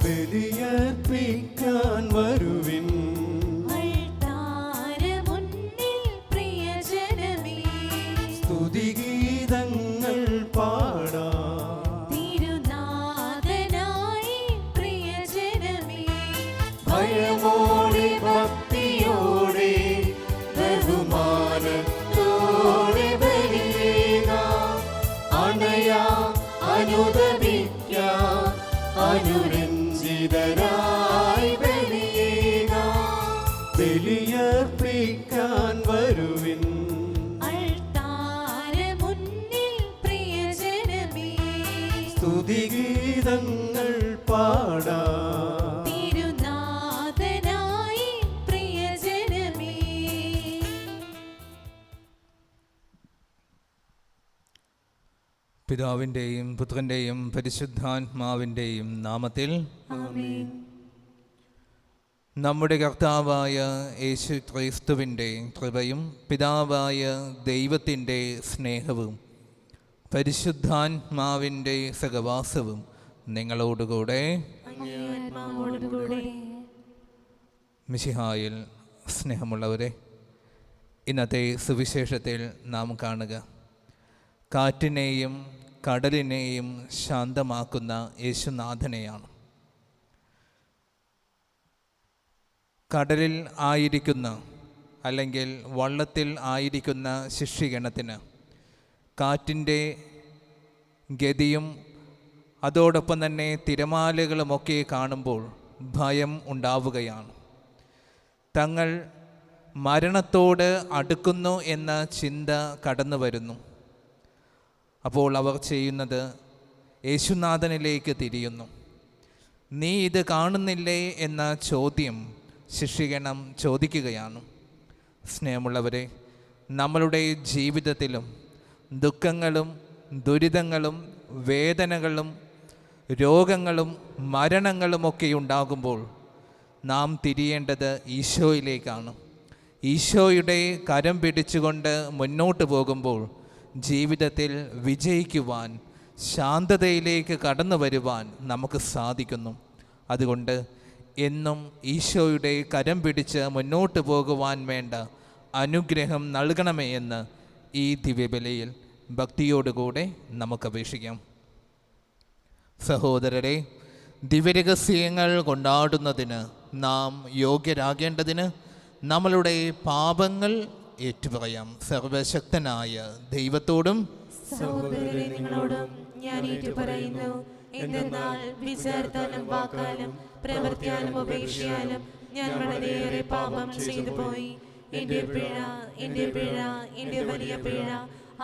ബലിയർപ്പിക്കാൻ വരുവിൻ, അൾത്താരമുന്നിൽ പ്രിയജനമേ, സ്തുതിഗീതങ്ങൾ പാടാം. തിരുനാഥനായി പ്രിയജനമേ, ഭയമോടെ ഭക്തിയോടെ ബഹുമാനത്തോടെ ബലിയേകാം. അണയാം, അനുദപിക്കാം, അനുരഞ്ജിതരായി ബലിയേകാം. ബലിയർപ്പിക്കാൻ വരുവിൻ, അൾത്താരമുന്നിൽ പ്രിയജനമേ, സ്തുതിഗീതങ്ങൾ പാടാം. തിരുനാഥനായി പ്രിയജനമേ. പിതാവിൻ്റെയും പുത്രൻ്റെയും പരിശുദ്ധാത്മാവിൻ്റെയും നാമത്തിൽ ആമേൻ. നമ്മുടെ കർത്താവായ യേശു ക്രിസ്തുവിൻ്റെ കൃപയും പിതാവായ ദൈവത്തിൻ്റെ സ്നേഹവും പരിശുദ്ധാത്മാവിൻ്റെ സഹവാസവും നിങ്ങളോടുകൂടെ. അങ്ങേ ആത്മാവോടുകൂടെ. മിശിഹായിൽ സ്നേഹമുള്ളവരെ, ഇന്നത്തെ സുവിശേഷത്തിൽ നാം കാണുക കാറ്റിനെയും കടലിനെയും ശാന്തമാക്കുന്ന യേശുനാഥനെയാണ്. കടലിൽ ആയിരിക്കുന്ന അല്ലെങ്കിൽ വള്ളത്തിൽ ആയിരിക്കുന്ന ശിഷ്യഗണത്തിന് കാറ്റിൻ്റെ ഗതിയും അതോടൊപ്പം തന്നെ തിരമാലകളുമൊക്കെ കാണുമ്പോൾ ഭയം ഉണ്ടാവുകയാണ്. തങ്ങൾ മരണത്തോട് അടുക്കുന്നു എന്ന ചിന്ത കടന്നു വരുന്നു. അപ്പോൾ അവർ ചെയ്യുന്നത് യേശുനാഥനിലേക്ക് തിരിയുന്നു. നീ ഇത് കാണുന്നില്ലേ എന്ന ചോദ്യം ശിഷ്യഗണം ചോദിക്കുകയാണ്. സ്നേഹമുള്ളവരെ, നമ്മളുടെ ജീവിതത്തിലും ദുഃഖങ്ങളും ദുരിതങ്ങളും വേദനകളും രോഗങ്ങളും മരണങ്ങളുമൊക്കെ ഉണ്ടാകുമ്പോൾ നാം തിരിയേണ്ടത് ഈശോയിലേക്കാണ്. ഈശോയുടെ കരം പിടിച്ചുകൊണ്ട് മുന്നോട്ട് പോകുമ്പോൾ ജീവിതത്തിൽ വിജയിക്കുവാൻ, ശാന്തതയിലേക്ക് കടന്നു വരുവാൻ നമുക്ക് സാധിക്കുന്നു. അതുകൊണ്ട് എന്നും ഈശോയുടെ കരം പിടിച്ച് മുന്നോട്ട് പോകുവാൻ വേണ്ട അനുഗ്രഹം നൽകണമേ എന്ന് ഈ ദിവ്യബലിയിൽ ഭക്തിയോടുകൂടെ നമുക്ക് അപേക്ഷിക്കാം. സഹോദരരെ, ദിവ്യരഹസ്യങ്ങൾ കൊണ്ടാടുന്നതിന് നാം യോഗ്യരാകേണ്ടതിന് നമ്മളുടെ പാപങ്ങൾ ഏറ്റുപറയാം. സർവശക്തനായ ദൈവത്തോടും സഹോദരരെ, നിങ്ങളോടും ഞാൻ ഏറ്റുപറയുന്നു. എന്തെന്നാൽ വിചാരത്താലും വാക്കാലും പ്രവൃത്തിയാലും ഉപേക്ഷയാലും ഞാൻ വളരെയേറെ പാപം ചെയ്തു പോയി. എന്റെ പിഴ, എന്റെ പിഴ, എന്റെ വലിയ പിഴ.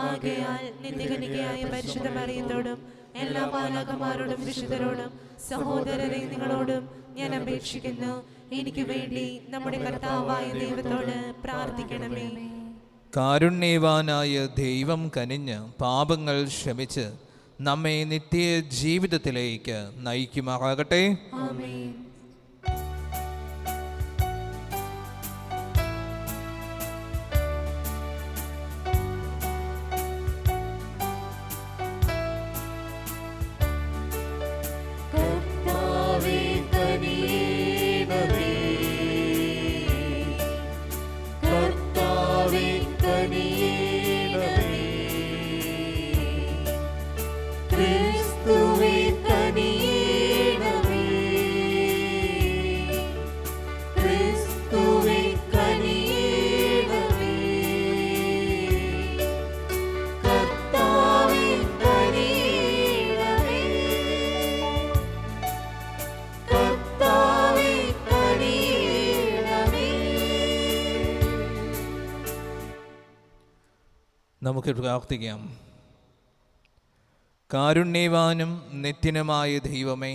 ആകയാൽ നിത്യകന്യകയായ പരിശുദ്ധ മറിയത്തോടും എല്ലാ മാലാഖമാരോടും വിശുദ്ധരോടും സഹോദരരെ, നിങ്ങളോടും ഞാൻ അപേക്ഷിക്കുന്നു. എനിക്ക് വേണ്ടി നമ്മുടെ കർത്താവായ ദൈവത്തോട് പ്രാർത്ഥിക്കണമേ. കാരുണ്യവാനായ ദൈവം കനിഞ്ഞ് പാപങ്ങൾ ക്ഷമിച്ച് നമ്മെ നിത്യ ജീവിതത്തിലേക്ക് നയിക്കുമാറാകട്ടെ. ആമേൻ. കർത്താവേ കനിയണമേ, കർത്താവേ കനിയണമേ, ക്രിസ്തുവേ കനിയണമേ, ക്രിസ്തുവേ കനിയണമേ, കർത്താവേ കനിയണമേ, കർത്താവേ കനിയണമേ. നമുക്ക് പ്രാർത്ഥിക്കാം. കാരുണ്യവാനും നിത്യനുമായ ദൈവമേ,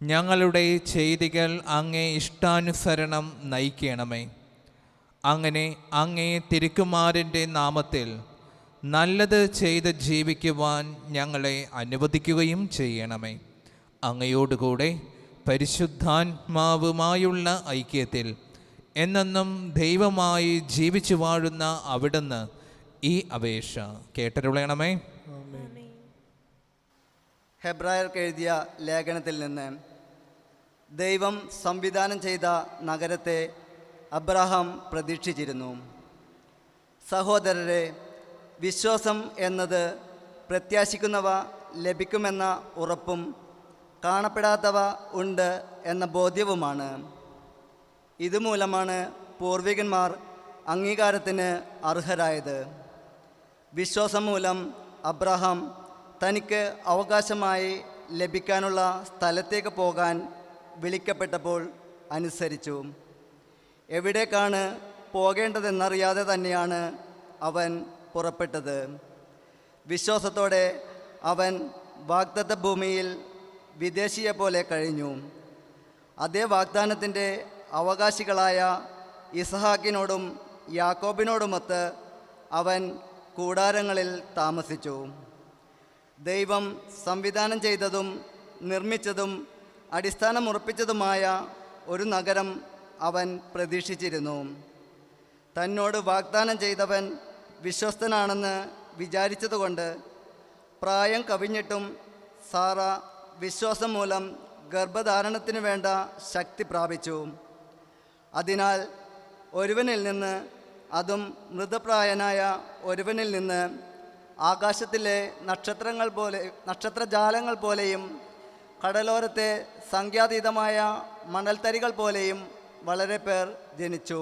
ഞങ്ങളുടെ ചെയ്തികൾ അങ്ങേ ഇഷ്ടാനുസരണം നയിക്കണമേ. അങ്ങനെ അങ്ങേ തിരുക്കുമാരൻ്റെ നാമത്തിൽ നല്ലത് ചെയ്ത് ജീവിക്കുവാൻ ഞങ്ങളെ അനുവദിക്കുകയും ചെയ്യണമേ. അങ്ങയോടുകൂടെ പരിശുദ്ധാത്മാവുമായുള്ള ഐക്യത്തിൽ എന്നെന്നും ദൈവമായി ജീവിച്ചു വാഴുന്ന അവിടുന്ന് ഈ അപേക്ഷ കേട്ടരുളയണമേ. ഹെബ്രായർക്ക് എഴുതിയ ലേഖനത്തിൽ നിന്ന്: ദൈവം സംവിധാനം ചെയ്ത നഗരത്തെ അബ്രഹാം പ്രതീക്ഷിച്ചിരുന്നു. സഹോദരരെ, വിശ്വാസം എന്നത് പ്രത്യാശിക്കുന്നവ ലഭിക്കുമെന്ന ഉറപ്പും കാണപ്പെടാത്തവ ഉണ്ട് എന്ന ബോധ്യവുമാണ്. ഇതുമൂലമാണ് പൂർവികന്മാർ അംഗീകാരത്തിന് അർഹരായത്. വിശ്വാസം മൂലം അബ്രഹാം തനിക്ക് അവകാശമായി ലഭിക്കാനുള്ള സ്ഥലത്തേക്ക് പോകാൻ വിളിക്കപ്പെട്ടപ്പോൾ അനുസരിച്ചു. എവിടേക്കാണ് പോകേണ്ടതെന്നറിയാതെ തന്നെയാണ് അവൻ പുറപ്പെട്ടത്. വിശ്വാസത്തോടെ അവൻ വാഗ്ദത്ത ഭൂമിയിൽ വിദേശിയെ പോലെ കഴിഞ്ഞു. അതേ വാഗ്ദാനത്തിൻ്റെ അവകാശികളായ ഇസഹാക്കിനോടും യാക്കോബിനോടുമൊത്ത് അവൻ കൂടാരങ്ങളിൽ താമസിച്ചു. ദൈവം സംവിധാനം ചെയ്തതും നിർമ്മിച്ചതും അടിസ്ഥാനമുറപ്പിച്ചതുമായ ഒരു നഗരം അവൻ പ്രതീക്ഷിച്ചിരുന്നു. തന്നോട് വാഗ്ദാനം ചെയ്തവൻ വിശ്വസ്തനാണെന്ന് വിചാരിച്ചതുകൊണ്ട് പ്രായം കവിഞ്ഞിട്ടും സാറ വിശ്വാസം മൂലം ഗർഭധാരണത്തിന് വേണ്ട ശക്തി പ്രാപിച്ചു. അതിനാൽ ഒരുവനിൽ നിന്ന്, അതും മൃതപ്രായനായ ഒരുവനിൽ നിന്ന്, ആകാശത്തിലെ നക്ഷത്രജാലങ്ങൾ പോലെയും കടലോരത്തെ സംഖ്യാതീതമായ മണൽത്തരികൾ പോലെയും വളരെ പേർ ജനിച്ചു.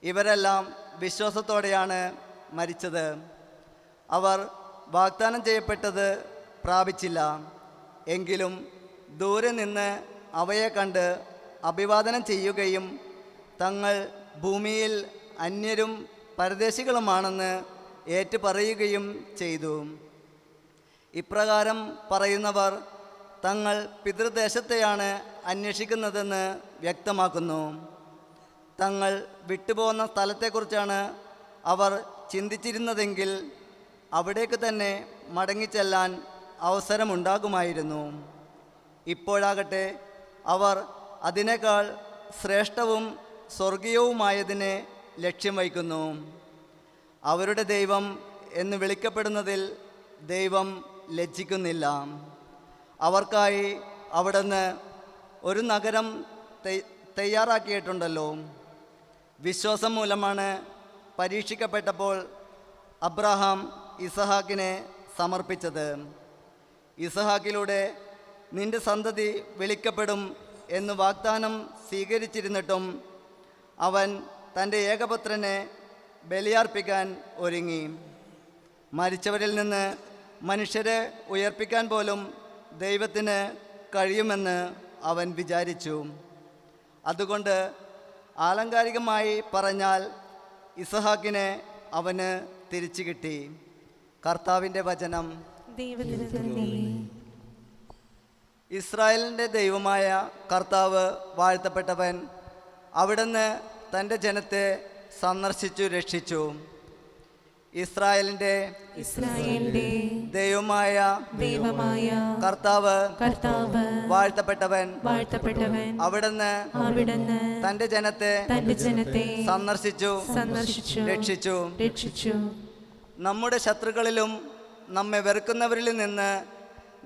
ഇവരെല്ലാം വിശ്വാസത്തോടെയാണ് മരിച്ചത്. അവർ വാഗ്ദാനം ചെയ്യപ്പെട്ടത് പ്രാപിച്ചില്ല. എങ്കിലും ദൂരെ നിന്ന് അവയെ കണ്ട് അഭിവാദനം ചെയ്യുകയും തങ്ങൾ ഭൂമിയിൽ അന്യരും പരദേശികളുമാണെന്ന് ഏറ്റുപറയുകയും ചെയ്തു. ഇപ്രകാരം പറയുന്നവർ തങ്ങൾ പിതൃദേശത്തെയാണ് അന്വേഷിക്കുന്നതെന്ന് വ്യക്തമാക്കുന്നു. തങ്ങൾ വിട്ടുപോകുന്ന സ്ഥലത്തെക്കുറിച്ചാണ് അവർ ചിന്തിച്ചിരുന്നതെങ്കിൽ അവിടേക്ക് തന്നെ മടങ്ങിച്ചെല്ലാൻ അവസരമുണ്ടാകുമായിരുന്നു. ഇപ്പോഴാകട്ടെ അവർ അതിനേക്കാൾ ശ്രേഷ്ഠവും സ്വർഗീയവുമായതിനെ ലക്ഷ്യം വയ്ക്കുന്നു. അവരുടെ ദൈവം എന്ന് വിളിക്കപ്പെടുന്നതിൽ ദൈവം ലജ്ജിക്കുന്നില്ല. അവർക്കായി അവിടുന്ന് ഒരു നഗരം തയ്യാറാക്കിയിട്ടുണ്ടല്ലോ. വിശ്വാസം മൂലമാണ് പരീക്ഷിക്കപ്പെട്ടപ്പോൾ അബ്രഹാം ഇസഹാക്കിനെ സമർപ്പിച്ചത്. ഇസഹാക്കിലൂടെ നിന്റെ സന്തതി വിളിക്കപ്പെടും എന്ന് വാഗ്ദാനം സ്വീകരിച്ചിരുന്നിട്ടും അവൻ തൻ്റെ ഏകപുത്രനെ ബലിയർപ്പിക്കാൻ ഒരുങ്ങി. മരിച്ചവരിൽ നിന്ന് മനുഷ്യരെ ഉയർപ്പിക്കാൻ പോലും ദൈവത്തിന് കഴിയുമെന്ന് അവൻ വിചാരിച്ചു. അതുകൊണ്ട് ആലങ്കാരികമായി പറഞ്ഞാൽ ഇസഹാക്കിനെ അവന് തിരിച്ചു കിട്ടി. കർത്താവിൻ്റെ വചനം. ദൈവത്തിന് നന്ദി. ഇസ്രായേലിൻ്റെ ദൈവമായ കർത്താവ് വാഴ്ത്തപ്പെട്ടവൻ. അവിടുന്ന് തൻ്റെ ജനത്തെ സന്ദർശിച്ചു രക്ഷിച്ചു. ഇസ്രായേലിൻ്റെ ദൈവമായ കർത്താവ് വാഴ്ത്തപ്പെട്ടവൻ. അവിടുന്ന് തൻ്റെ ജനത്തെ സന്ദർശിച്ചു രക്ഷിച്ചു. നമ്മുടെ ശത്രുക്കളിലും നമ്മെ വെറുക്കുന്നവരിൽ നിന്ന്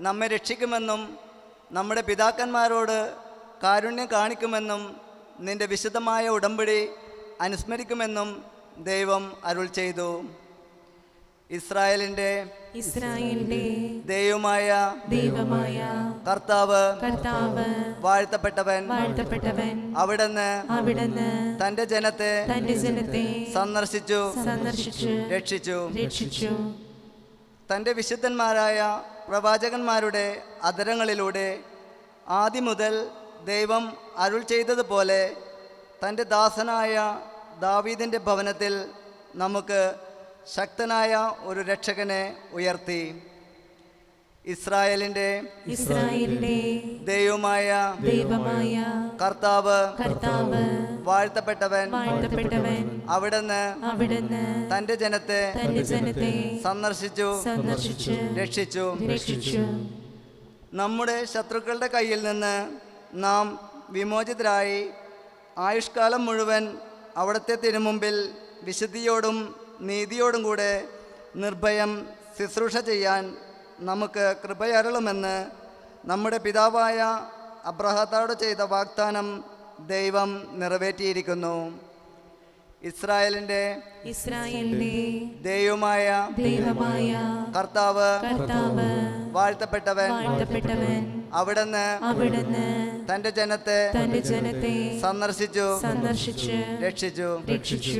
നമ്മെ രക്ഷിക്കുമെന്നും നമ്മുടെ പിതാക്കന്മാരോട് കാരുണ്യം കാണിക്കുമെന്നും നിന്റെ വിശുദ്ധമായ ഉടമ്പടി അനുസ്മരിക്കുമെന്നും ദൈവം അരുൾ ചെയ്തു. ഇസ്രായേലിന്റെ ദൈവമായ കർത്താവ് വാഴ്ത്തപ്പെട്ടവൻ. അവിടുന്ന് തന്റെ ജനത്തെ സന്ദർശിച്ചു രക്ഷിച്ചു. തന്റെ വിശുദ്ധന്മാരായ പ്രവാചകന്മാരുടെ അധരങ്ങളിലൂടെ ആദ്യം മുതൽ ദൈവം അരുൾ ചെയ്തതുപോലെ തൻ്റെ ദാസനായ ദാവീദിൻ്റെ ഭവനത്തിൽ നമുക്ക് ശക്തനായ ഒരു രക്ഷകനെ ഉയർത്തി. ഇസ്രായേലിന്റെ ദൈവമായ കർത്താവ് വാഴ്ത്തപ്പെട്ടവൻ അവിടുന്ന് തന്റെ ജനത്തെ സന്ദർശിച്ചു രക്ഷിച്ചു. നമ്മുടെ ശത്രുക്കളുടെ കയ്യിൽ നിന്ന് നാം വിമോചിതരായി ആയുഷ്കാലം മുഴുവൻ അവിടുത്തെ തിരുമുമ്പിൽ വിശുദ്ധിയോടും നീതിയോടും കൂടെ നിർഭയം ശുശ്രൂഷ ചെയ്യാൻ നമുക്ക് കൃപയരുളുമെന്ന് നമ്മുടെ പിതാവായ അബ്രഹാത്തോട് ചെയ്ത വാഗ്ദാനം ദൈവം നിറവേറ്റിയിരിക്കുന്നു. ഇസ്രായേലിന്റെ ദൈവമായ കർത്താവ് വാഴ്ത്തപ്പെട്ടവൻ അവിടുന്ന് തന്റെ ജനത്തെ സന്ദർശിച്ചു രക്ഷിച്ചു.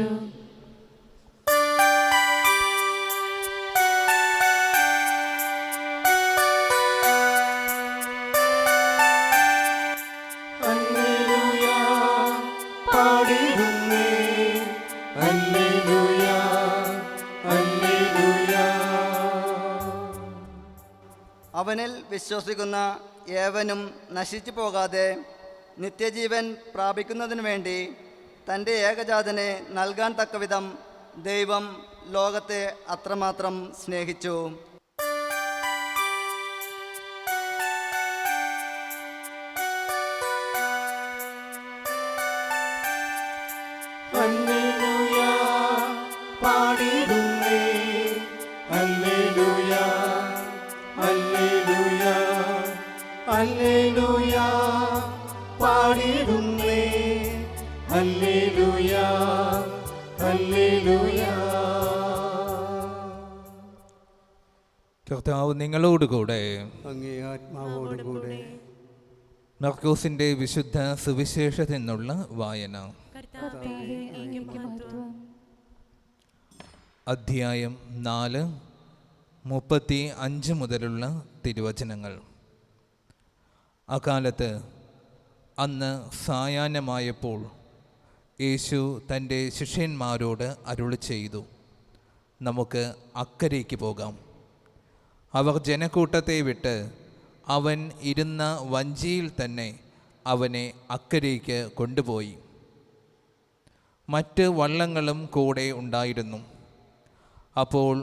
അവനിൽ വിശ്വസിക്കുന്ന ഏവനും നശിച്ചു പോകാതെ നിത്യജീവൻ പ്രാപിക്കുന്നതിനു വേണ്ടി തൻ്റെ ഏകജാതനെ നൽകാൻ തക്കവിധം ദൈവം ലോകത്തെ അത്രമാത്രം സ്നേഹിച്ചു. കർത്താവ് നിങ്ങളോടുകൂടെ അങ്ങേ ആത്മാവോടുകൂടെ. മർക്കോസിന്റെ വിശുദ്ധ സുവിശേഷത്തിൽ നിന്നുള്ള വായന. അധ്യായം 4 35 മുതലുള്ള തിരുവചനങ്ങൾ. അക്കാലത്ത് അന്ന് സായാഹ്നമായപ്പോൾ യേശു തൻ്റെ ശിഷ്യന്മാരോട് അരുളി ചെയ്തു, നമുക്ക് അക്കരയ്ക്ക് പോകാം. അവർ ജനക്കൂട്ടത്തെ വിട്ട് അവൻ ഇരുന്ന വഞ്ചിയിൽ തന്നെ അവനെ അക്കരയ്ക്ക് കൊണ്ടുപോയി. മറ്റ് വള്ളങ്ങളും കൂടെ ഉണ്ടായിരുന്നു. അപ്പോൾ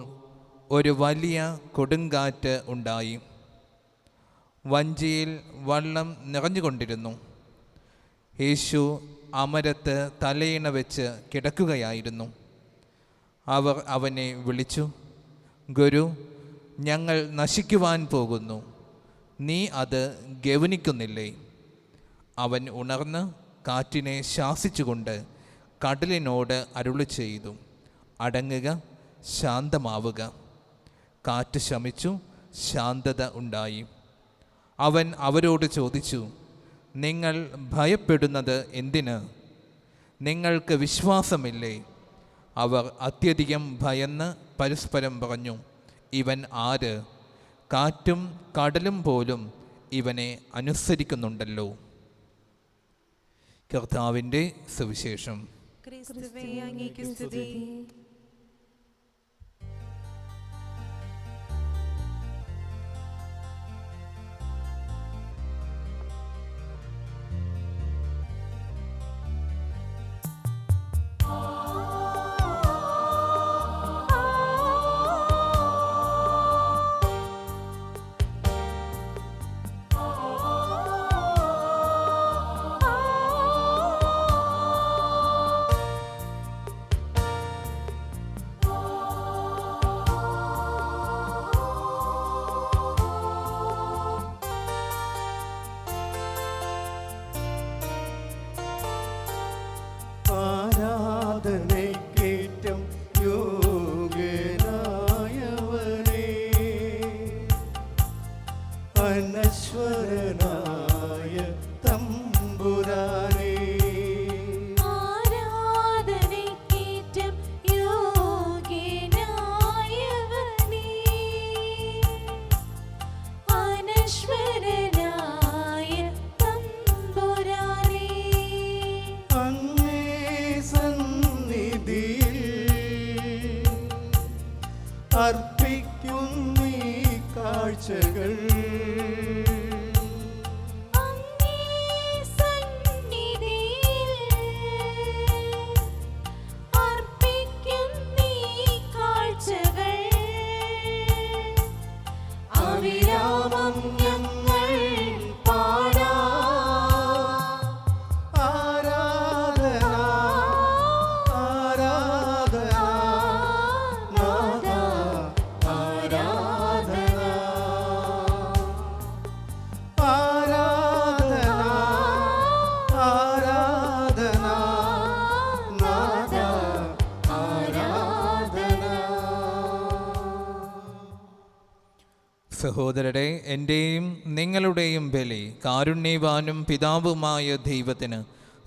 ഒരു വലിയ കൊടുങ്കാറ്റ് ഉണ്ടായി. വഞ്ചിയിൽ വള്ളം നിറഞ്ഞുകൊണ്ടിരുന്നു. യേശു അമരത്ത് തലയിണ വെച്ച് കിടക്കുകയായിരുന്നു. അവർ അവനെ വിളിച്ചു, ഗുരു, ഞങ്ങൾ നശിക്കുവാൻ പോകുന്നു, നീ അത് ഗൗനിക്കുന്നില്ലേ? അവൻ ഉണർന്ന് കാറ്റിനെ ശാസിച്ചുകൊണ്ട് കടലിനോട് അരുളി ചെയ്തു, അടങ്ങുക, ശാന്തമാവുക. കാറ്റ് ശമിച്ചു, ശാന്തത ഉണ്ടായി. അവൻ അവരോട് ചോദിച്ചു, നിങ്ങൾ ഭയപ്പെടുന്നത് എന്തിന്? നിങ്ങൾക്ക് വിശ്വാസമില്ലേ? അവർ അത്യധികം ഭയന്ന് പരസ്പരം പറഞ്ഞു, ഇവൻ ആര്? കാറ്റും കടലും പോലും ഇവനെ അനുസരിക്കുന്നുണ്ടല്ലോ. കർത്താവിൻ്റെ സുവിശേഷം. ക്രിസ്തുവേ, അങ്ങേക്ക് സ്തുതി. ആരാധനയ്ക്കേറ്റം യോഗ്യനായവനേ, അനശ്വരനായ തമ്പുരാനേ. ആരാധനയ്ക്കേറ്റം യോഗ്യനായവനേ, അനശ്വരനായ തമ്പുരാനേ. അങ്ങേ സന്നിധിയിൽ അർപ്പിക്കുന്നീ കാഴ്ച കാഴ്ചകൾ അങ്ങേ സന്നിധിയിൽ അർപ്പിക്കുന്നീ കാഴ്ചകൾ അവിരാമം ഞങ്ങൾ പാടാം. ആരാധന ആരാധന നാഥ ആരാധന ആരാധന ആരാധന നാഥ ആരാധന. സഹോദരരെ, എൻ്റെയും നിങ്ങളുടെയും ബലി കാരുണ്യവാനും പിതാവുമായ ദൈവത്തിന്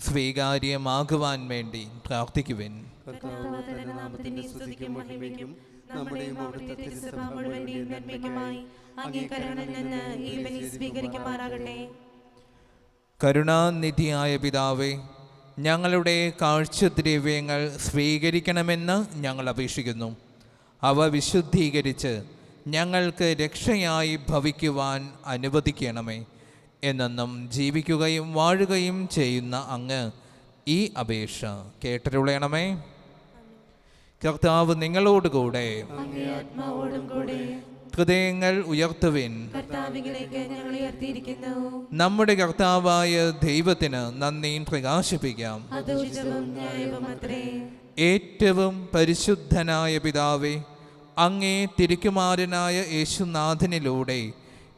സ്വീകാര്യമാകുവാൻ വേണ്ടി പ്രാർത്ഥിക്കുവിൻ. കർത്താവ് തന്റെ നാമത്തിന്റെ സ്തുതിക്കും മഹിമയ്ക്കും നമ്മുടെയും അവിടുത്തെ തിരുസഭ മുഴുവന്റെയും നന്മയ്ക്കുമായി അങ്ങേ കരുണയിൽ നിന്ന് ഈ ബലി സ്വീകരിക്കുമാറാകട്ടെ. കരുണാനിധിയായ പിതാവേ, ഞങ്ങളുടെ കാഴ്ചദ്രവ്യങ്ങൾ സ്വീകരിക്കണമെന്ന് ഞങ്ങൾ അപേക്ഷിക്കുന്നു. അവ വിശുദ്ധീകരിച്ച് ഞങ്ങൾക്ക് രക്ഷയായി ഭവിക്കുവാൻ അനുവദിക്കണമേ. എന്നെന്നും ജീവിക്കുകയും വാഴുകയും ചെയ്യുന്ന അങ്ങ് ഈ അപേക്ഷ കേട്ടരുളയണമേ. കർത്താവ് നിങ്ങളോടുകൂടെ. അങ്ങേ ആത്മാവോടും കൂടെ. ഹൃദയങ്ങൾ ഉയർത്തുവിൻ. കർത്താവിലേക്ക് ഞങ്ങൾ ഉയർത്തിയിരിക്കുന്നു. നമ്മുടെ കർത്താവായ ദൈവത്തിന് നന്ദി പ്രകാശിപ്പിക്കാം. അത് ഉചിതവും ന്യായവുമത്രേ. ഏറ്റവും പരിശുദ്ധനായ പിതാവേ, അങ്ങേ തിരുക്കുമാരനായ യേശുനാഥനിലൂടെ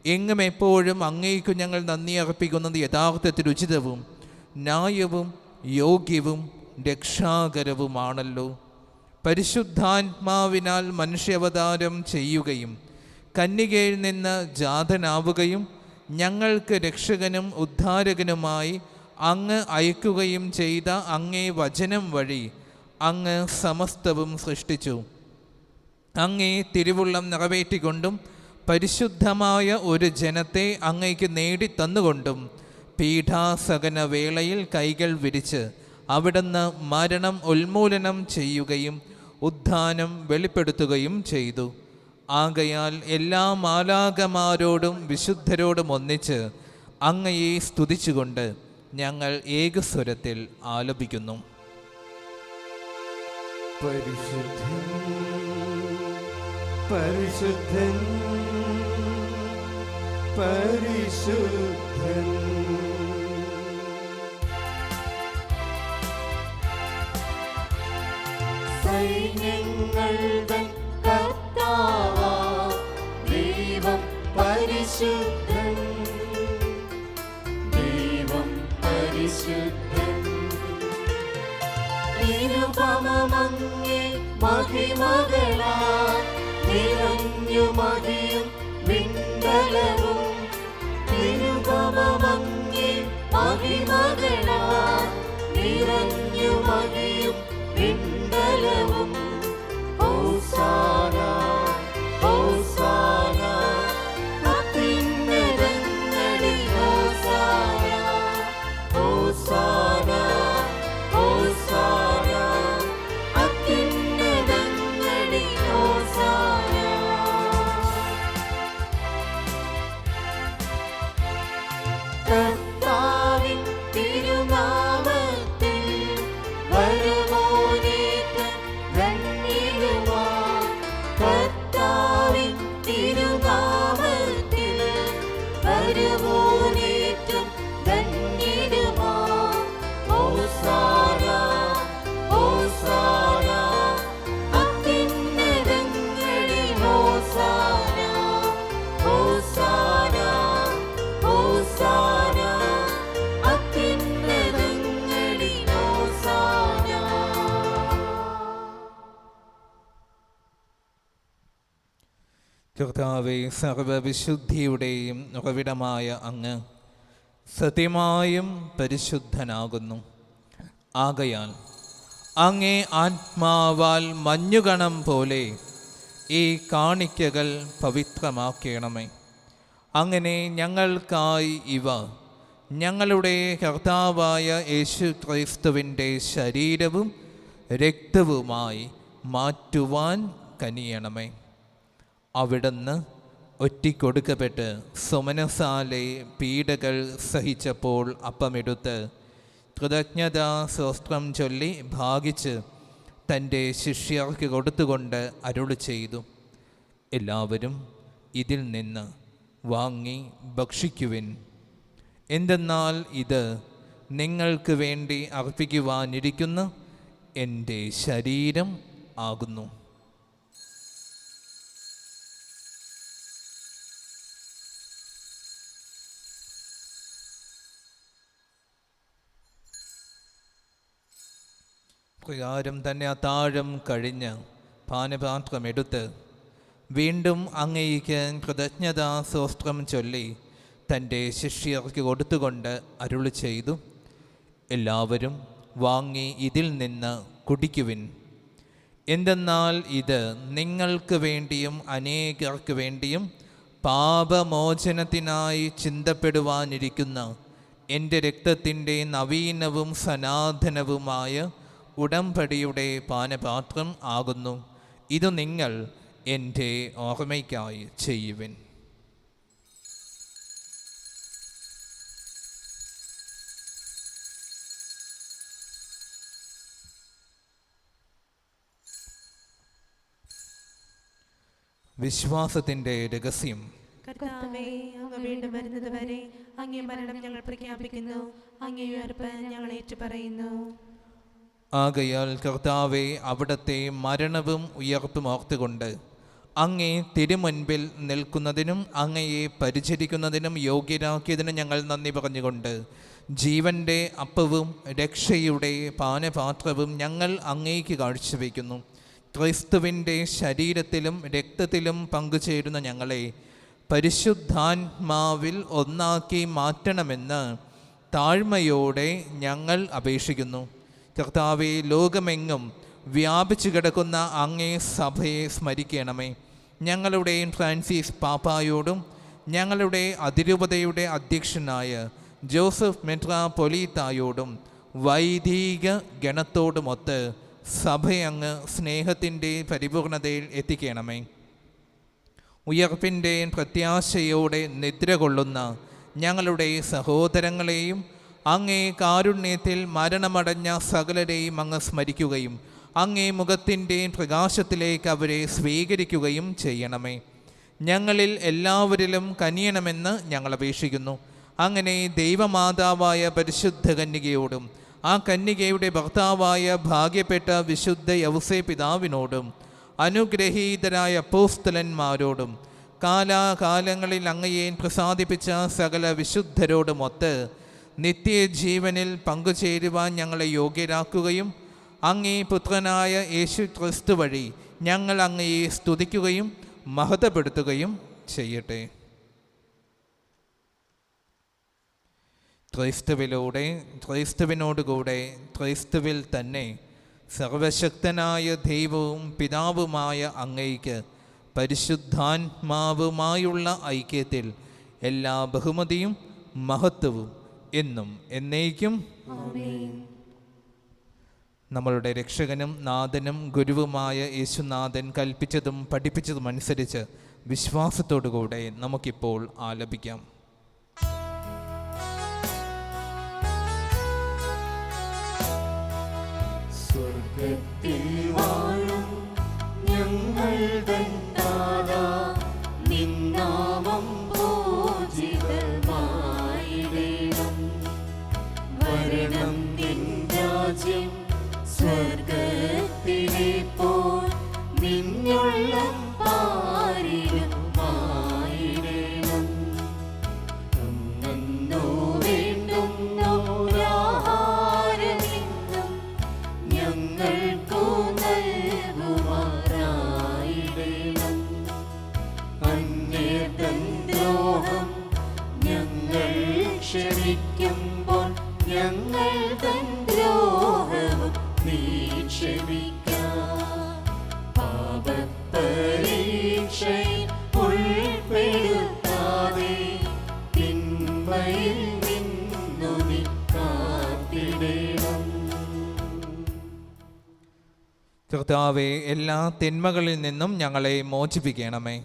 എങ്ങും എപ്പോഴും അങ്ങേക്കു ഞങ്ങൾ നന്ദി അർപ്പിക്കുന്നത് യഥാർത്ഥത്തിൽ ഉചിതവും ന്യായവും യോഗ്യവും രക്ഷാകരവുമാണല്ലോ. പരിശുദ്ധാത്മാവിനാൽ മനുഷ്യാവതാരം ചെയ്യുകയും കന്യകയിൽ നിന്ന് ജാതനാവുകയും ഞങ്ങൾക്ക് രക്ഷകനും ഉദ്ധാരകനുമായി അങ്ങ് അയക്കുകയും ചെയ്ത അങ്ങേ വചനം വഴി അങ്ങ് സമസ്തവും സൃഷ്ടിച്ചു. അങ്ങേ തിരുവുള്ളം നിറവേറ്റിക്കൊണ്ടും പരിശുദ്ധമായ ഒരു ജനത്തെ അങ്ങേക്ക് നേടിത്തന്നുകൊണ്ടും പീഠാസകന വേളയിൽ കൈകൾ വിരിച്ച് അവിടുന്ന് മരണം ഉന്മൂലനം ചെയ്യുകയും ഉത്ഥാനം വെളിപ്പെടുത്തുകയും ചെയ്തു. ആകയാൽ എല്ലാ മാലാഖമാരോടും വിശുദ്ധരോടും ഒന്നിച്ച് അങ്ങയെ സ്തുതിച്ചുകൊണ്ട് ഞങ്ങൾ ഏകസ്വരത്തിൽ ആലപിക്കുന്നു. പരിശുദ്ധൻ പരിശുദ്ധൻ പരിശുദ്ധൻ സൈന്യങ്ങളുടെ കർത്താവാം ദൈവം പരിശുദ്ധൻ, ദൈവം പരിശുദ്ധൻ. നിരുപമമങ്ങേ മഹിമകളാൽ നിറഞ്ഞു മതിയും വിണ്ടലവും. നിരുപമമങ്ങേ മഹിമകളാൽ നിറഞ്ഞു മതിയും വിണ്ടലവും. ഹോസാന ഹോസാന അത്യുന്നതങ്ങളിൽ ഹോസാന, ഹോസാന ഹോസാന അത്യുന്നതങ്ങളിൽ ഹോസാന. കർത്താവിൻ തിരുനാമത്തിൽ വരുവോനേറ്റം ധന്യനുമാം. കർത്താവിൻ തിരുനാമത്തിൽ വരുവോനേറ്റം ധന്യനുമാം. ഹോസാന ഹോസാന അത്യുന്നതങ്ങളിൽ ഹോസാന, ഹോസാന ഹോസാന അത്യുന്നതങ്ങളിൽ ഹോസാന. കർത്താവേ, സർവവിശുദ്ധിയുടെയും ഉറവിടമായ അങ്ങ് സത്യമായും പരിശുദ്ധനാകുന്നു. ആകയാൽ അങ്ങേ ആത്മാവാൽ മഞ്ഞുകണം പോലെ ഈ കാണിക്കകൾ പവിത്രമാക്കണമേ. അങ്ങനെ ഞങ്ങൾക്കായി ഇവ ഞങ്ങളുടെ കർത്താവായ യേശു ക്രിസ്തുവിൻ്റെ ശരീരവും രക്തവുമായി മാറ്റുവാൻ കനിയണമേ. അവിടുന്ന് ഒറ്റിക്കൊടുക്കപ്പെട്ട് സുമനസാലെ പീഡകൾ സഹിച്ചപ്പോൾ അപ്പമെടുത്ത് കൃതജ്ഞതാ സ്തോത്രം ചൊല്ലി ഭാഗിച്ച് തൻ്റെ ശിഷ്യർക്ക് കൊടുത്തുകൊണ്ട് അരുളി ചെയ്തു, എല്ലാവരും ഇതിൽ നിന്ന് വാങ്ങി ഭക്ഷിക്കുവിൻ. എന്തെന്നാൽ ഇത് നിങ്ങൾക്ക് വേണ്ടി അർപ്പിക്കുവാനിരിക്കുന്ന എൻ്റെ ശരീരം ആകുന്നു. പ്രകാരം തന്നെ അത്താഴം കഴിഞ്ഞ് പാനപാത്രമെടുത്ത് വീണ്ടും അങ്ങേയ്ക്ക് കൃതജ്ഞതാ സ്തോത്രം ചൊല്ലി തൻ്റെ ശിഷ്യർക്ക് കൊടുത്തുകൊണ്ട് അരുളി ചെയ്തു, എല്ലാവരും വാങ്ങി ഇതിൽ നിന്ന് കുടിക്കുവിൻ. എന്തെന്നാൽ ഇത് നിങ്ങൾക്ക് വേണ്ടിയും അനേകർക്ക് വേണ്ടിയും പാപമോചനത്തിനായി ചിന്തപ്പെടുവാനിരിക്കുന്ന എൻ്റെ രക്തത്തിൻ്റെ നവീനവും സനാതനവുമായ ഉടമ്പടിയുടെ പാനപാത്രം ആകുന്നു. ഇത് നിങ്ങൾ എൻ്റെ ഓർമ്മയ്ക്കായി ചെയ്യുവിൻ. വിശ്വാസത്തിൻ്റെ രഹസ്യം. കർത്താവേ, അങ്ങ് വീണ്ടും വരുന്നത് വരെ അങ്ങേ മരണം ഞങ്ങൾ പ്രഖ്യാപിക്കുന്നു, അങ്ങേ ഉയർപ്പ് ഞങ്ങൾ ഏറ്റുപറയുന്നു. ആകയാൽ കർത്താവെ, അവിടുത്തെ മരണവും ഉയർപ്പും ഓർത്തുകൊണ്ട് അങ്ങേ തിരുമുൻപിൽ നിൽക്കുന്നതിനും അങ്ങയെ പരിചരിക്കുന്നതിനും യോഗ്യരാക്കിയതിനും ഞങ്ങൾ നന്ദി പറഞ്ഞുകൊണ്ട് ജീവൻ്റെ അപ്പവും രക്ഷയുടെ പാനപാത്രവും ഞങ്ങൾ അങ്ങേക്ക് കാഴ്ചവെക്കുന്നു. ക്രിസ്തുവിൻ്റെ ശരീരത്തിലും രക്തത്തിലും പങ്കുചേരുന്ന ഞങ്ങളെ പരിശുദ്ധാത്മാവിൽ ഒന്നാക്കി മാറ്റണമെന്ന് താഴ്മയോടെ ഞങ്ങൾ അപേക്ഷിക്കുന്നു. കർത്താവെ, ലോകമെങ്ങും വ്യാപിച്ചു കിടക്കുന്ന അങ്ങേ സഭയെ സ്മരിക്കണമേ. ഞങ്ങളുടെ ഫ്രാൻസിസ് പാപ്പായോടും ഞങ്ങളുടെ അതിരൂപതയുടെ അധ്യക്ഷനായ ജോസഫ് മെട്രാപൊലീത്തായോടും വൈദിക ഗണത്തോടുമൊത്ത് സഭയങ്ങ് സ്നേഹത്തിൻ്റെ പരിപൂർണതയിൽ എത്തിക്കണമേ. ഉയർപ്പിൻ്റെ പ്രത്യാശയോടെ നിദ്ര കൊള്ളുന്ന ഞങ്ങളുടെ സഹോദരങ്ങളെയും അങ്ങേ കാരുണ്യത്തിൽ മരണമടഞ്ഞ സകലരെയും അങ്ങ് സ്മരിക്കുകയും അങ്ങേ മുഖത്തിൻ്റെ പ്രകാശത്തിലേക്ക് അവരെ സ്വീകരിക്കുകയും ചെയ്യണമേ. ഞങ്ങളിൽ എല്ലാവരിലും കനിയണമെന്ന് ഞങ്ങൾ അപേക്ഷിക്കുന്നു. അങ്ങനെ ദൈവമാതാവായ പരിശുദ്ധ കന്യകയോടും ആ കന്യകയുടെ ഭർത്താവായ ഭാഗ്യപ്പെട്ട വിശുദ്ധ യൗസേ പിതാവിനോടും അനുഗ്രഹീതരായ അപ്പോസ്തലന്മാരോടും കാലാകാലങ്ങളിൽ അങ്ങയെ പ്രസാദിപ്പിച്ച സകല വിശുദ്ധരോടുമൊത്ത് നിത്യജീവനിൽ പങ്കുചേരുവാൻ ഞങ്ങളെ യോഗ്യരാക്കുകയും അങ്ങേ പുത്രനായ യേശു ക്രിസ്തു വഴി ഞങ്ങൾ അങ്ങയെ സ്തുതിക്കുകയും മഹത്വപ്പെടുത്തുകയും ചെയ്യട്ടെ. ക്രിസ്തുവിലൂടെ, ക്രിസ്തുവിനോടുകൂടെ, ക്രിസ്തുവിൽ തന്നെ സർവശക്തനായ ദൈവവും പിതാവുമായ അങ്ങയ്ക്ക് പരിശുദ്ധാത്മാവുമായുള്ള ഐക്യത്തിൽ എല്ലാ ബഹുമതിയും മഹത്വവും എന്നും എന്നേക്കും നമ്മളുടെ രക്ഷകനും നാഥനും ഗുരുവുമായ യേശുനാഥൻ കൽപ്പിച്ചതും പഠിപ്പിച്ചതും അനുസരിച്ച് വിശ്വാസത്തോടുകൂടെ നമുക്കിപ്പോൾ ആലപിക്കാം. സ്വർഗ്ഗത്തിൽ വാഴും ഞങ്ങളുടെ നാഥാ, നിൻ നാമം പൂജിതമായിടേണം. വരണം നിൻ രാജ്യം സ്വർഗ്ഗത്തിലെ പോൽ നിന്നുള്ളം പാരിലുമായിടേണം. അന്നോ വേണ്ടുന്നോരാഹാരമെന്നും ഞങ്ങൾക്കു നൽകുമാറായിടേണം. അന്യതൻ ദ്രോഹം ഞങ്ങൾ ക്ഷമിക്കുമ്പോൾ ഞങ്ങൾ തൻ ദ്രോഹവും നീ ക്ഷമിക്കാം. പാപപരീക്ഷയിൽ ഉൾപ്പെടുത്താതെ തിന്മയിൽ നിന്നു നീ കാത്തിടേണം. കർത്താവെ, എല്ലാ തിന്മകളിൽ നിന്നും ഞങ്ങളെ മോചിപ്പിക്കണമേ.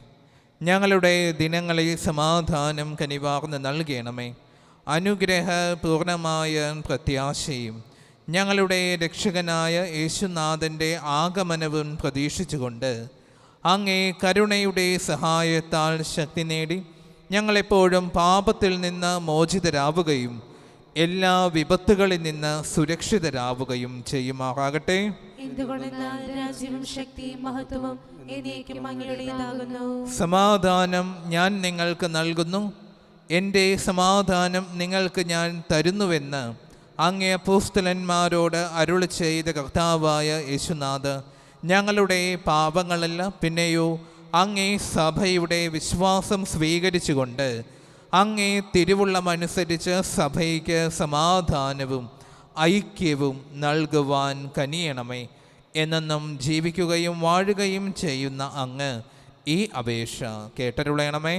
ഞങ്ങളുടെ ദിനങ്ങളിൽ സമാധാനം കനിവാർന്ന് നൽകണമേ. അനുഗ്രഹപൂർണമായ പ്രത്യാശയും ഞങ്ങളുടെ രക്ഷകനായ യേശുനാഥൻ്റെ ആഗമനവും പ്രതീക്ഷിച്ചുകൊണ്ട് അങ്ങേ കരുണയുടെ സഹായത്താൽ ശക്തി നേടി ഞങ്ങളെപ്പോഴും പാപത്തിൽ നിന്ന് മോചിതരാവുകയും എല്ലാ വിപത്തുകളിൽ നിന്ന് സുരക്ഷിതരാവുകയും ചെയ്യുമാറാകട്ടെ. എന്തുകൊണ്ടെന്നാൽ രാജ്യവും ശക്തിയും മഹത്വവും എന്നേക്കും അങ്ങയുടേതാകുന്നു. സമാധാനം ഞാൻ നിങ്ങൾക്ക് നൽകുന്നു, എൻ്റെ സമാധാനം നിങ്ങൾക്ക് ഞാൻ തരുന്നുവെന്ന് അങ്ങേ അപ്പോസ്തലന്മാരോട് അരുളി ചെയ്ത കർത്താവായ യേശുനാഥ് ഞങ്ങളുടെ പാപങ്ങളല്ല, പിന്നെയോ അങ്ങേ സഭയുടെ വിശ്വാസം സ്വീകരിച്ചുകൊണ്ട് അങ്ങേ തിരുവുള്ളമനുസരിച്ച് സഭയ്ക്ക് സമാധാനവും ഐക്യവും നൽകുവാൻ കനിയണമേ. എന്നെന്നും ജീവിക്കുകയും വാഴുകയും ചെയ്യുന്ന അങ്ങ് ഈ അപേക്ഷ കേട്ടരുളയണമേ.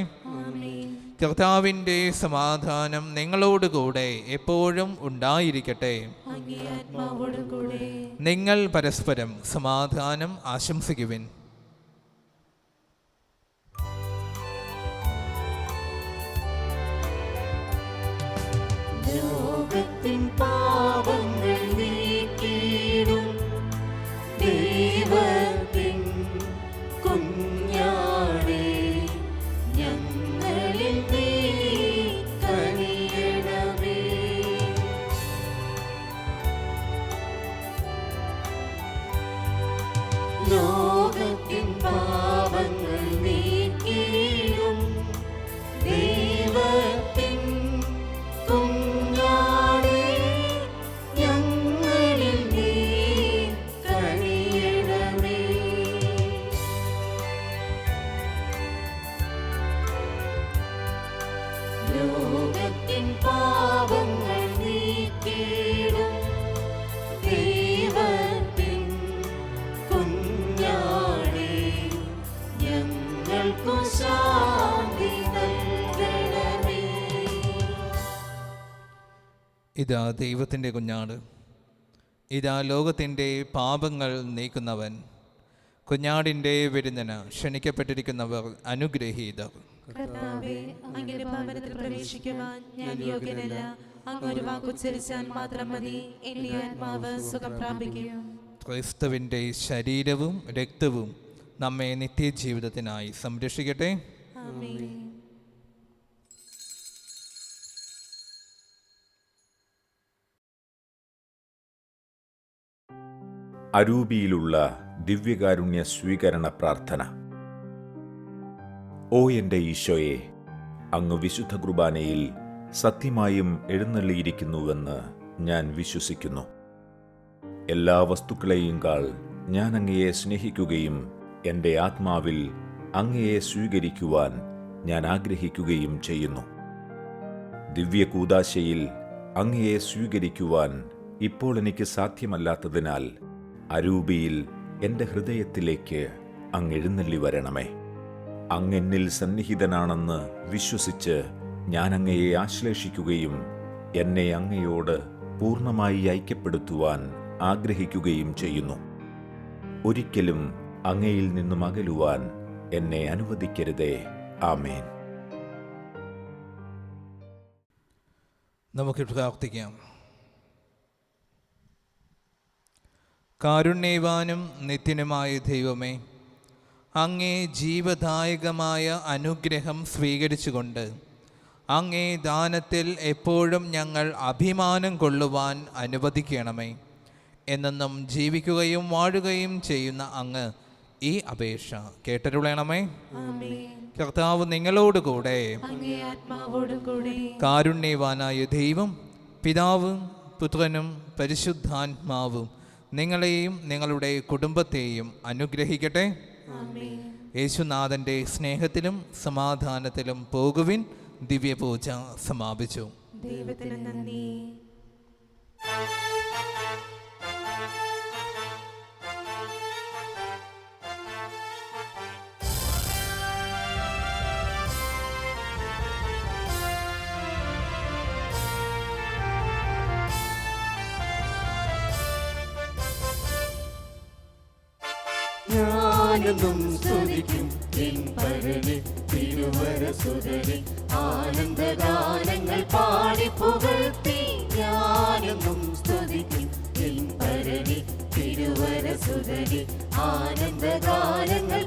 കർത്താവിൻ്റെ സമാധാനം നിങ്ങളോടുകൂടെ എപ്പോഴും ഉണ്ടായിരിക്കട്ടെ. നിങ്ങൾ പരസ്പരം സമാധാനം ആശംസിക്കുവിൻ. ലോകത്തിൻ പാപങ്ങൾ നീക്കിയിടും ദൈവത്തിൻ കുഞ്ഞാടേ, ഞങ്ങളിൽ നീ കനിയണമേ. ലോകത്തിൻ പാപങ്ങൾ നീക്കിയിടും ദൈവത്തിൻ കുഞ്ഞാടേ, ഞങ്ങളിൽ നീ കനിയണമേ. ലോകത്തിൻ പാപങ്ങൾ നീക്കിയിടും ദൈവത്തിൻ കുഞ്ഞാടേ, ഞങ്ങൾക്കു ശാന്തി നൽകണമേ. ഇതാ ദൈവത്തിൻ്റെ കുഞ്ഞാട്, ഇതാ ലോകത്തിൻ്റെ പാപങ്ങൾ നീക്കുന്നവൻ. കുഞ്ഞാടിൻ്റെ വിരുന്നിന് ക്ഷണിക്കപ്പെട്ടിരിക്കുന്നവർ അനുഗ്രഹീതർ. കർത്താവേ, അങ്ങയുടെ ഭവനത്തിൽ പ്രവേശിക്കുവാൻ ഞാൻ യോഗ്യനല്ല. അങ്ങ് ഒരു വാക്കുച്ചരിച്ചാൽ മാത്രം മതി, എന്റെ ആത്മാവ് സുഖം പ്രാപിക്കും. ക്രിസ്തുവിൻ്റെ ശരീരവും രക്തവും നമ്മെ നിത്യജീവിതത്തിനായി സംരക്ഷിക്കട്ടെ. ആമേൻ. അരൂപിയിലുള്ള ദിവ്യകാരുണ്യ സ്വീകരണ പ്രാർത്ഥന. ഓ എൻ്റെ ഈശോയെ, അങ്ങ് വിശുദ്ധ കുർബാനയിൽ സത്യമായും എഴുന്നള്ളിയിരിക്കുന്നുവെന്ന് ഞാൻ വിശ്വസിക്കുന്നു. എല്ലാ വസ്തുക്കളെയും കാൾ ഞാൻ അങ്ങയെ സ്നേഹിക്കുകയും എൻ്റെ ആത്മാവിൽ അങ്ങയെ സ്വീകരിക്കുവാൻ ഞാൻ ആഗ്രഹിക്കുകയും ചെയ്യുന്നു. ദിവ്യകൂദാശയിൽ അങ്ങയെ സ്വീകരിക്കുവാൻ ഇപ്പോൾ എനിക്ക് സാധ്യമല്ലാത്തതിനാൽ അരൂപിയിൽ എൻ്റെ ഹൃദയത്തിലേക്ക് അങ്ങ് എഴുന്നള്ളി വരണമേ. അങ്ങെന്നിൽ സന്നിഹിതനാണെന്ന് വിശ്വസിച്ച് ഞാൻ അങ്ങയെ ആശ്ലേഷിക്കുകയും എന്നെ അങ്ങയോട് പൂർണ്ണമായി ഐക്യപ്പെടുത്തുവാൻ ആഗ്രഹിക്കുകയും ചെയ്യുന്നു. ഒരിക്കലും അങ്ങയിൽ നിന്നും അകലുവാൻ എന്നെ അനുവദിക്കരുതേ. ആമേൻ. നമുക്ക് പ്രാർത്ഥിക്കാം. കാരുണ്യവാനും നിത്യനുമായ ദൈവമേ, അങ്ങേ ജീവദായകമായ അനുഗ്രഹം സ്വീകരിച്ചുകൊണ്ട് അങ്ങേ ദാനത്തിൽ എപ്പോഴും ഞങ്ങൾ അഭിമാനം കൊള്ളുവാൻ അനുവദിക്കണമേ. എന്നെന്നും ജീവിക്കുകയും വാഴുകയും ചെയ്യുന്ന അങ്ങ് ഈ അപേക്ഷ കേട്ടരുളയണമേ. കർത്താവ് നിങ്ങളോടുകൂടെ. കാരുണ്യവാനായ ദൈവം പിതാവും പുത്രനും പരിശുദ്ധാത്മാവും നിങ്ങളെയും നിങ്ങളുടെ കുടുംബത്തെയും അനുഗ്രഹിക്കട്ടെ. യേശുനാഥൻ്റെ സ്നേഹത്തിലും സമാധാനത്തിലും പോകുവിൻ. ദിവ്യപൂജ സമാപിച്ചു. ദൈവത്തിന് നന്ദി. ഞാൻ ഞാനെന്നും സ്തുതിക്കും എൻ പരനെ തിരുവരസുതനെ ആനന്ദഗാനങ്ങൾ പാടി പുകഴ്ത്തി ഞാനെന്നും സ്തുതിക്കും എൻ പരനെ തിരുവരസുതനെ ആനന്ദഗാനങ്ങൾ